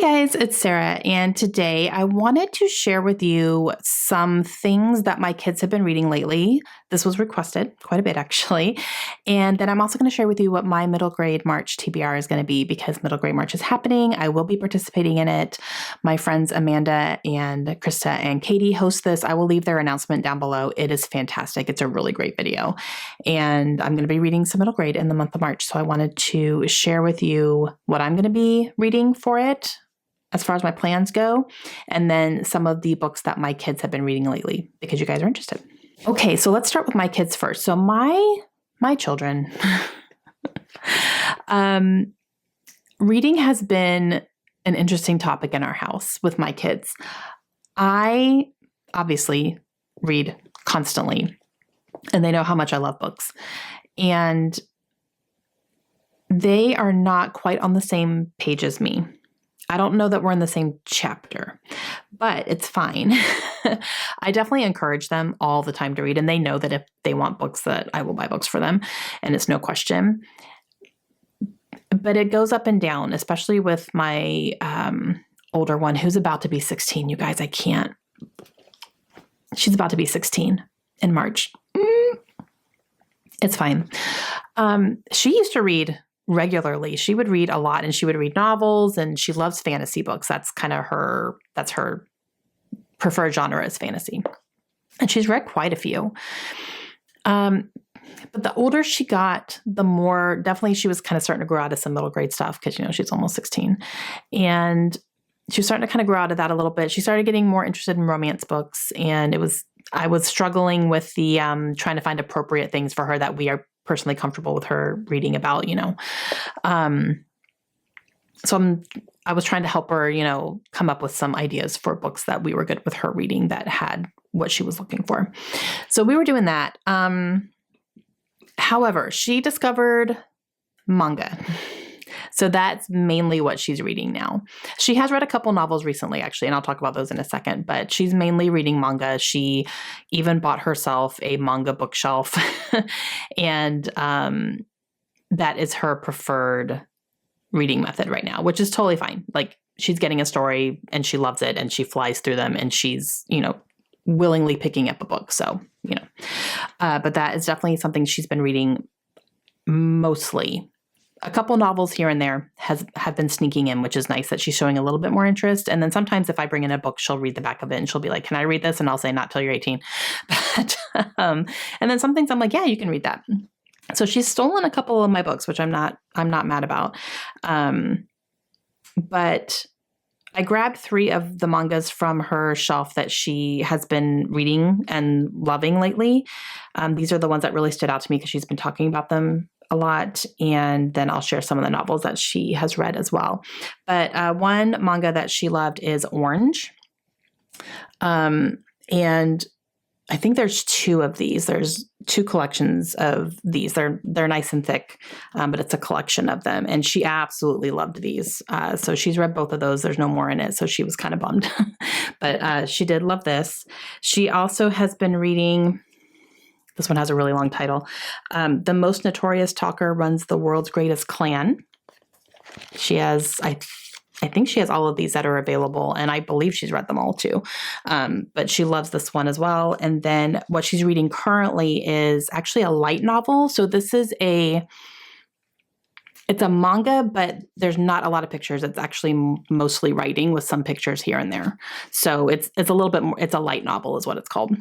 Guys, it's Sarah, and today I wanted to share with you some things that my kids have been reading lately. This was requested quite a bit, actually. And then I'm also going to share with you what my Middle Grade March TBR is going to be because Middle Grade March is happening. I will be participating in it. My friends Amanda and Krista and Katie host this. I will leave their announcement down below. It is fantastic. It's a really great video. And I'm going to be reading some middle grade in the month of March. So I wanted to share with you what I'm going to be reading for it, as far as my plans go, and then some of the books that my kids have been reading lately because you guys are interested. Okay, so let's start with my kids first. So my children, reading has been an interesting topic in our house with my kids. I obviously read constantly, and they know how much I love books. And they are not quite on the same page as me. I don't know that we're in the same chapter, but it's fine. I definitely encourage them all the time to read, and they know that if they want books that I will buy books for them, and it's no question. But it goes up and down, especially with my older one who's about to be 16. You guys, I can't. She's about to be 16 in March. It's fine. She used to read regularly. She would read a lot, and she would read novels, and she loves fantasy books. That's kind of that's her preferred genre is fantasy. And she's read quite a few. But the older she got, the more definitely she was kind of starting to grow out of some middle grade stuff because, she's almost 16. And she was starting to kind of grow out of that a little bit. She started getting more interested in romance books, and I was struggling with the trying to find appropriate things for her that we are personally comfortable with her reading about, So I was trying to help her, come up with some ideas for books that we were good with her reading that had what she was looking for. So we were doing that. However, she discovered manga. So that's mainly what she's reading now. She has read a couple novels recently, actually, and I'll talk about those in a second, but she's mainly reading manga. She even bought herself a manga bookshelf, and that is her preferred reading method right now, which is totally fine. Like, she's getting a story, and she loves it, and she flies through them, and she's, willingly picking up a book. So, but that is definitely something she's been reading mostly. A couple novels here and there have been sneaking in, which is nice that she's showing a little bit more interest. And then sometimes if I bring in a book, she'll read the back of it and she'll be like, "Can I read this?" And I'll say, "Not till you're 18. But, and then some things I'm like, "Yeah, you can read that." So she's stolen a couple of my books, which I'm not mad about. But I grabbed 3 of the mangas from her shelf that she has been reading and loving lately. These are the ones that really stood out to me because she's been talking about them a lot, and then I'll share some of the novels that she has read as well. But one manga that she loved is Orange, and I think there's 2 of these. There's 2 collections of these. They're nice and thick, but it's a collection of them, and she absolutely loved these. So she's read both of those. There's no more in it, so she was kind of bummed, but she did love this. She also has been reading. This one has a really long title. The Most Notorious Talker Runs the World's Greatest Clan. She has, I think she has all of these that are available, and I believe she's read them all too. But she loves this one as well. And then what she's reading currently is actually a light novel. So this is it's a manga, but there's not a lot of pictures. It's actually mostly writing with some pictures here and there. So it's a little bit more, it's a light novel is what it's called.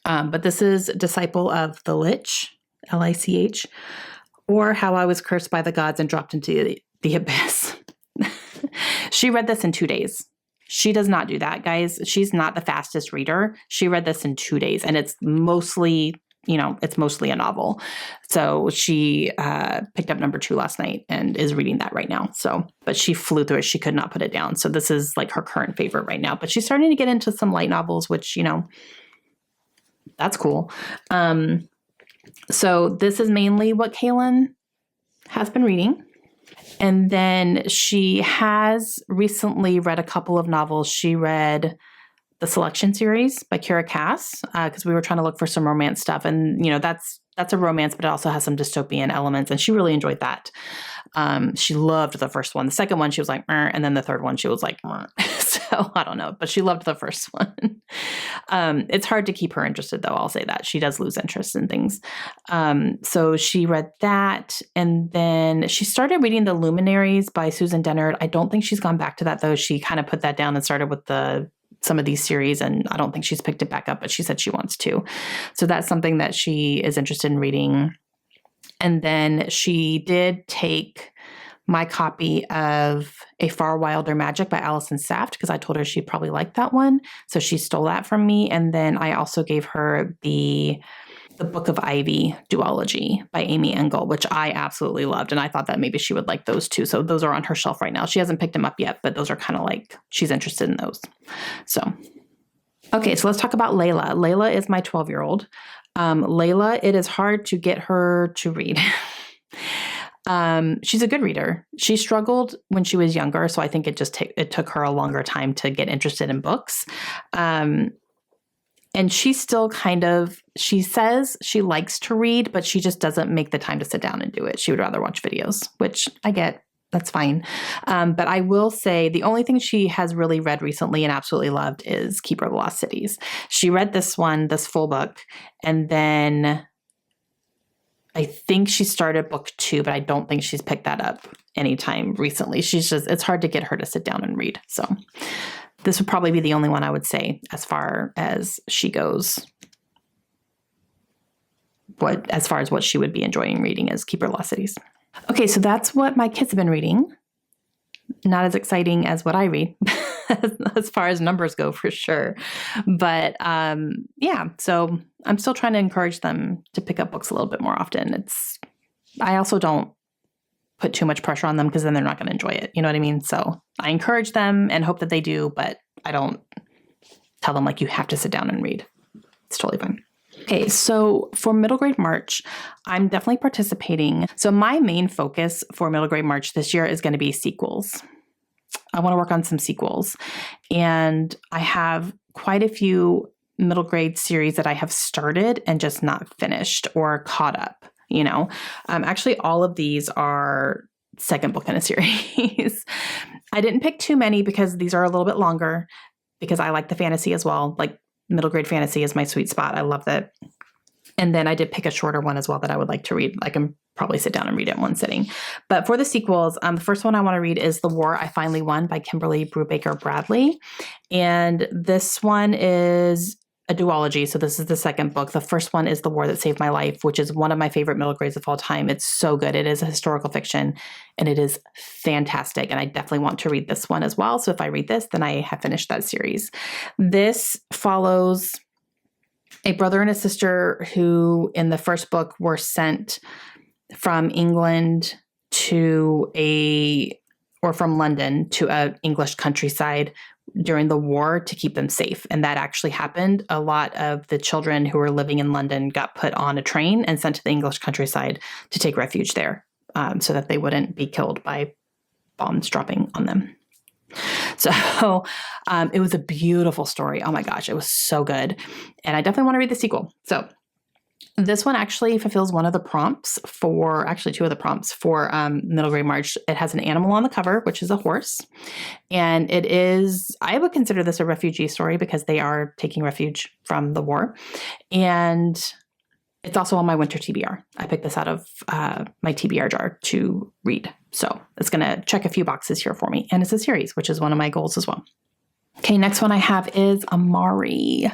But this is Disciple of the Lich, Lich, or How I Was Cursed by the Gods and Dropped into the Abyss. She read this in 2 days. She does not do that, guys. She's not the fastest reader. She read this in 2 days, and it's mostly a novel. So she picked up number 2 last night and is reading that right now. So, but she flew through it. She could not put it down. So this is like her current favorite right now. But she's starting to get into some light novels, which, that's cool. So this is mainly what Kaylin has been reading. And then she has recently read a couple of novels. She read the Selection series by Kira Cass because we were trying to look for some romance stuff. And, that's a romance, but it also has some dystopian elements. And she really enjoyed that. She loved the first one. The second one, she was like, "Meh," and then the third one, she was like, "Meh." So I don't know, but she loved the first one. It's hard to keep her interested, though. I'll say that she does lose interest in things. So she read that, and then she started reading The Luminaries by Susan Dennard. I don't think she's gone back to that, though. She kind of put that down and started with some of these series, and I don't think she's picked it back up, but she said she wants to. So that's something that she is interested in reading. And then she did take my copy of A Far Wilder Magic by Alison Saft, because I told her she'd probably like that one. So she stole that from me. And then I also gave her the Book of Ivy duology by Amy Engel, which I absolutely loved. And I thought that maybe she would like those too. So those are on her shelf right now. She hasn't picked them up yet, but those are kind of like, she's interested in those. So, okay, so let's talk about Leila. Leila is my 12-year-old. Leila, it is hard to get her to read. She's a good reader. She struggled when she was younger, so I think it took her a longer time to get interested in books. And she's still she says she likes to read, but she just doesn't make the time to sit down and do it. She would rather watch videos, which I get. That's fine. But I will say the only thing she has really read recently and absolutely loved is Keeper of the Lost Cities. She read this full book, and then I think she started book 2, but I don't think she's picked that up anytime recently. It's hard to get her to sit down and read. So this would probably be the only one I would say as far as she goes. As far as what she would be enjoying reading is Keeper of Lost Cities. Okay, so that's what my kids have been reading. Not as exciting as what I read, as far as numbers go, for sure. But yeah, so I'm still trying to encourage them to pick up books a little bit more often. I also don't put too much pressure on them, because then they're not going to enjoy it. You know what I mean? So I encourage them and hope that they do, but I don't tell them like you have to sit down and read. It's totally fine. Okay, so for Middle Grade March, I'm definitely participating. So my main focus for Middle Grade March this year is going to be sequels. I want to work on some sequels. And I have quite a few middle grade series that I have started and just not finished or caught up, Actually, all of these are second book in a series. I didn't pick too many because these are a little bit longer, because I like the fantasy as well. Like, middle grade fantasy is my sweet spot. I love that. And then I did pick a shorter one as well that I would like to read. I can probably sit down and read it in one sitting. But for the sequels, the first one I want to read is The War I Finally Won by Kimberly Brubaker Bradley. And this one is a duology. So this is the second book. The first one is The War That Saved My Life, which is one of my favorite middle grades of all time. It's so good. It is a historical fiction, and it is fantastic. And I definitely want to read this one as well. So if I read this, then I have finished that series. This follows a brother and a sister who, in the first book, were sent from England from London to an English countryside during the war to keep them safe. And that actually happened. A lot of the children who were living in London got put on a train and sent to the English countryside to take refuge there, so that they wouldn't be killed by bombs dropping on them. So it was a beautiful story. Oh my gosh, it was so good. And I definitely want to read the sequel. So this one actually fulfills two of the prompts for Middle Grade March. It has an animal on the cover, which is a horse. And I would consider this a refugee story, because they are taking refuge from the war. And it's also on my winter TBR. I picked this out of my TBR jar to read. So it's going to check a few boxes here for me. And it's a series, which is one of my goals as well. Okay, next one I have is Amari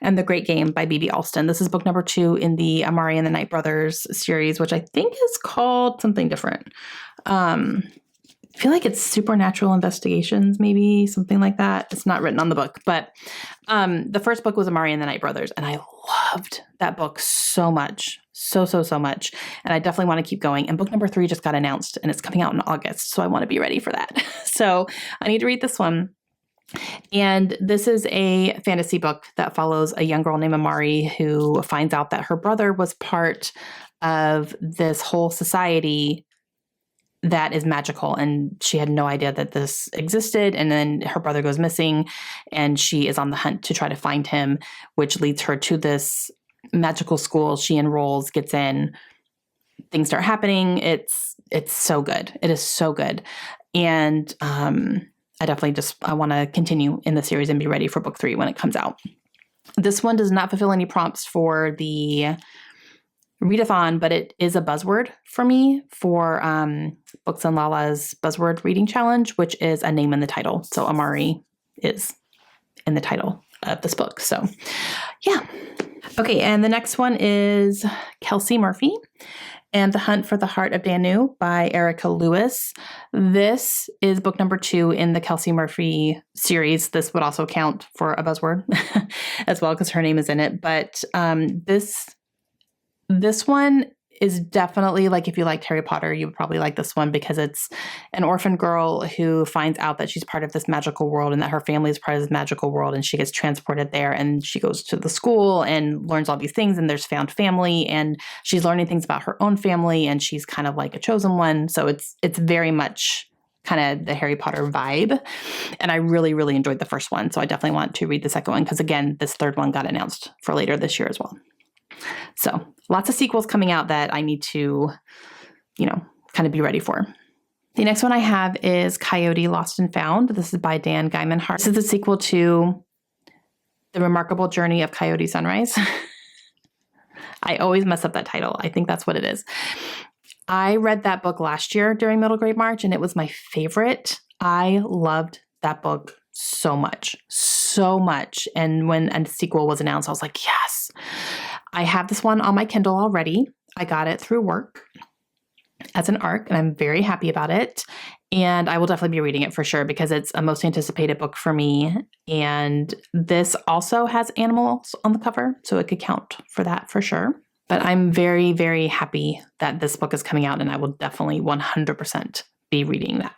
and the Great Game by B.B. Alston. This is book number 2 in the Amari and the Night Brothers series, which I think is called something different. I feel like it's Supernatural Investigations, maybe something like that. It's not written on the book, but the first book was Amari and the Night Brothers, and I loved that book so much. So much. And I definitely want to keep going. And book number 3 just got announced, and it's coming out in August. So I want to be ready for that. So I need to read this one. And this is a fantasy book that follows a young girl named Amari who finds out that her brother was part of this whole society that is magical, and she had no idea that this existed. And then her brother goes missing, and she is on the hunt to try to find him, which leads her to this magical school. She enrolls, gets in, things start happening. It's so good. It is so good. And I definitely I want to continue in the series and be ready for book 3 when it comes out. This one does not fulfill any prompts for the readathon, but it is a buzzword for me for Books and Lala's Buzzword Reading Challenge, which is a name in the title. So Amari is in the title of this book. So yeah. Okay, and the next one is Kelsey Murphy and The Hunt for the Heart of Danu by Erica Lewis. This is book number 2 in the Kelsey Murphy series. This would also count for a buzzword as well because her name is in it. But this one is definitely, like, if you liked Harry Potter, you would probably like this one because it's an orphan girl who finds out that she's part of this magical world and that her family is part of this magical world, and she gets transported there and she goes to the school and learns all these things, and there's found family, and she's learning things about her own family, and she's kind of like a chosen one. So it's very much kind of the Harry Potter vibe. And I really, really enjoyed the first one. So I definitely want to read the second one because, again, this third one got announced for later this year as well. So lots of sequels coming out that I need to, kind of be ready for. The next one I have is Coyote Lost and Found. This is by Dan Gaiman Hart. This is the sequel to The Remarkable Journey of Coyote Sunrise. I always mess up that title. I think that's what it is. I read that book last year during Middle Grade March, and it was my favorite. I loved that book so much. And when a sequel was announced, I was like, yes. I have this one on my Kindle already. I got it through work as an ARC, and I'm very happy about it. And I will definitely be reading it for sure because it's a most anticipated book for me. And this also has animals on the cover, so it could count for that for sure. But I'm very, very happy that this book is coming out, and I will definitely 100% be reading that.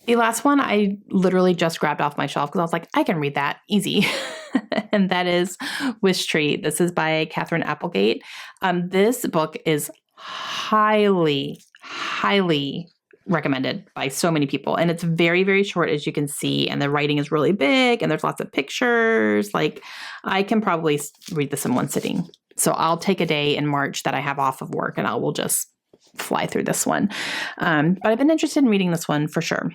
The last one I literally just grabbed off my shelf because I was like, I can read that easy. And that is Wish Tree. This is by Catherine Applegate. This book is highly, highly recommended by so many people. And it's very, very short, as you can see. And the writing is really big and there's lots of pictures. Like, I can probably read this in one sitting. So I'll take a day in March that I have off of work and I will just fly through this one. But I've been interested in reading this one for sure.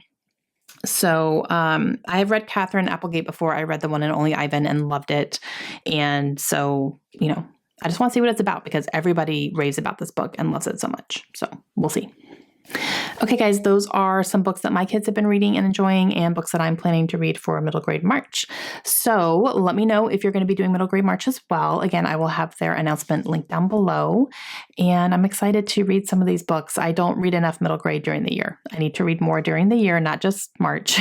So I have read Catherine Applegate before. I read The One and Only Ivan and loved it. And so, I just want to see what it's about because everybody raves about this book and loves it so much. So we'll see. Okay, guys, those are some books that my kids have been reading and enjoying and books that I'm planning to read for Middle Grade March. So let me know if you're going to be doing Middle Grade March as well. Again, I will have their announcement linked down below. And I'm excited to read some of these books. I don't read enough middle grade during the year. I need to read more during the year, not just March.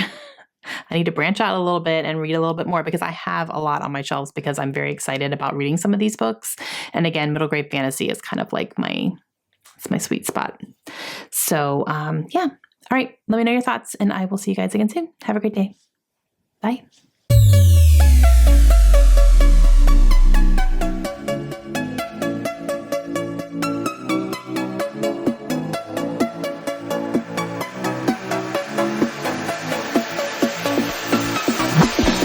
I need to branch out a little bit and read a little bit more because I have a lot on my shelves because I'm very excited about reading some of these books. And again, middle grade fantasy is kind of like my sweet spot. So, yeah. All right. Let me know your thoughts and I will see you guys again soon. Have a great day. Bye.